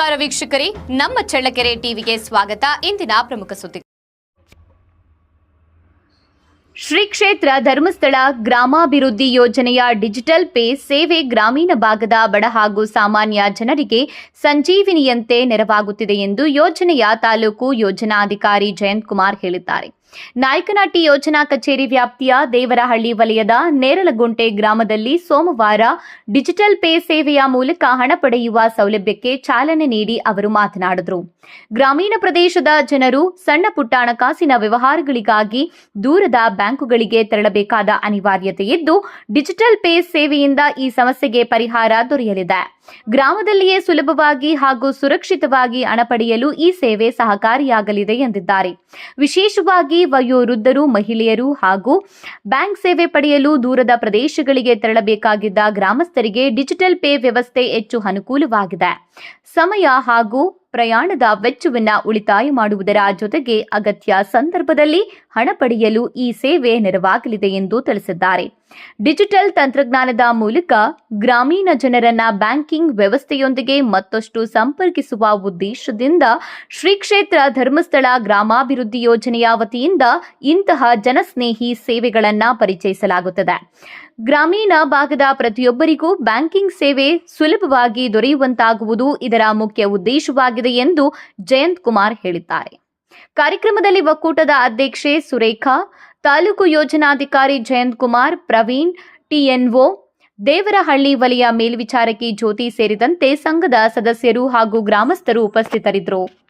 ನಮಸ್ಕಾರ ವೀಕ್ಷಕರೇ, ನಮ್ಮ ಚಳ್ಳಕೆರೆ ಟಿವಿಗೆ ಸ್ವಾಗತ. ಇಂದಿನ ಪ್ರಮುಖ ಸುದ್ದಿ. ಶ್ರೀ ಕ್ಷೇತ್ರ ಧರ್ಮಸ್ಥಳ ಗ್ರಾಮಾಭಿವೃದ್ಧಿ ಯೋಜನೆಯ ಡಿಜಿಟಲ್ ಪೇ ಸೇವೆ ಗ್ರಾಮೀಣ ಭಾಗದ ಬಡ ಹಾಗೂ ಸಾಮಾನ್ಯ ಜನರಿಗೆ ಸಂಜೀವಿನಿಯಂತೆ ನೆರವಾಗುತ್ತಿದೆ ಎಂದು ಯೋಜನೆಯ ತಾಲೂಕು ಯೋಜನಾಧಿಕಾರಿ ಜಯಂತ್ ಕುಮಾರ್ ಹೇಳಿದ್ದಾರೆ. ನಾಯಕನಹಟ್ಟಿ ಯೋಜನಾ ಕಚೇರಿ ವ್ಯಾಪ್ತಿಯ ದೇವರಹಳ್ಳಿ ವಲಯದ ನೇರಲಗುಂಟೆ ಗ್ರಾಮದಲ್ಲಿ ಸೋಮವಾರ ಡಿಜಿಟಲ್ ಪೇ ಸೇವೆಯ ಮೂಲಕ ಹಣ ಪಡೆಯುವ ಸೌಲಭ್ಯಕ್ಕೆ ಚಾಲನೆ ನೀಡಿ ಅವರು ಮಾತನಾಡಿದರು. ಗ್ರಾಮೀಣ ಪ್ರದೇಶದ ಜನರು ಸಣ್ಣ ಪುಟ್ಟ ಹಣಕಾಸಿನ ವ್ಯವಹಾರಗಳಿಗಾಗಿ ದೂರದ ಬ್ಯಾಂಕುಗಳಿಗೆ ತೆರಳಬೇಕಾದ ಅನಿವಾರ್ಯತೆ ಇದ್ದು, ಡಿಜಿಟಲ್ ಪೇ ಸೇವೆಯಿಂದ ಈ ಸಮಸ್ಯೆಗೆ ಪರಿಹಾರ ದೊರೆಯಲಿದೆ. ಗ್ರಾಮದಲ್ಲಿಯೇ ಸುಲಭವಾಗಿ ಹಾಗೂ ಸುರಕ್ಷಿತವಾಗಿ ಹಣ ಪಡೆಯಲು ಈ ಸೇವೆ ಸಹಕಾರಿಯಾಗಲಿದೆ ಎಂದಿದ್ದಾರೆ. ವಿಶೇಷವಾಗಿ ವಯೋವೃದ್ಧರು, ಮಹಿಳೆಯರು ಹಾಗೂ ಬ್ಯಾಂಕ್ ಸೇವೆ ಪಡೆಯಲು ದೂರದ ಪ್ರದೇಶಗಳಿಗೆ ತೆರಳಬೇಕಾಗಿದ್ದ ಗ್ರಾಮಸ್ಥರಿಗೆ ಡಿಜಿಟಲ್ ಪೇ ವ್ಯವಸ್ಥೆ ಹೆಚ್ಚು ಅನುಕೂಲವಾಗಿದೆ. ಸಮಯ ಹಾಗೂ ಪ್ರಯಾಣದ ವೆಚ್ಚವನ್ನು ಉಳಿತಾಯ ಮಾಡುವುದರ ಜೊತೆಗೆ ಅಗತ್ಯ ಸಂದರ್ಭದಲ್ಲಿ ಹಣ ಪಡೆಯಲು ಈ ಸೇವೆ ನೆರವಾಗಲಿದೆ ಎಂದು ತಿಳಿಸಿದ್ದಾರೆ. ಡಿಜಿಟಲ್ ತಂತ್ರಜ್ಞಾನದ ಮೂಲಕ ಗ್ರಾಮೀಣ ಜನರನ್ನ ಬ್ಯಾಂಕಿಂಗ್ ವ್ಯವಸ್ಥೆಯೊಂದಿಗೆ ಮತ್ತಷ್ಟು ಸಂಪರ್ಕಿಸುವ ಉದ್ದೇಶದಿಂದ ಶ್ರೀ ಕ್ಷೇತ್ರ ಧರ್ಮಸ್ಥಳ ಗ್ರಾಮಾಭಿವೃದ್ಧಿ ಯೋಜನೆಯ ವತಿಯಿಂದ ಇಂತಹ ಜನಸ್ನೇಹಿ ಸೇವೆಗಳನ್ನು ಪರಿಚಯಿಸಲಾಗುತ್ತದೆ. ಗ್ರಾಮೀಣ ಭಾಗದ ಪ್ರತಿಯೊಬ್ಬರಿಗೂ ಬ್ಯಾಂಕಿಂಗ್ ಸೇವೆ ಸುಲಭವಾಗಿ ದೊರೆಯುವಂತಾಗುವುದು ಇದರ ಮುಖ್ಯ ಉದ್ದೇಶವಾಗಿದೆ ಎಂದು ಜಯಂತ್ ಕುಮಾರ್ ಹೇಳಿದ್ದಾರೆ. ಕಾರ್ಯಕ್ರಮದಲ್ಲಿ ಒಕ್ಕೂಟದ ಅಧ್ಯಕ್ಷೆ ಸುರೇಖಾ, ತಾಲೂಕು ಯೋಜನಾಧಿಕಾರಿ ಜಯಂತ್ ಕುಮಾರ್, ಪ್ರವೀಣ್, ಟಿಎನ್ಒ, ದೇವರಹಳ್ಳಿ ವಲಯ ಮೇಲ್ವಿಚಾರಕಿ ಜ್ಯೋತಿ ಸೇರಿದಂತೆ ಸಂಘದ ಸದಸ್ಯರು ಹಾಗೂ ಗ್ರಾಮಸ್ಥರು ಉಪಸ್ಥಿತರಿದ್ದರು.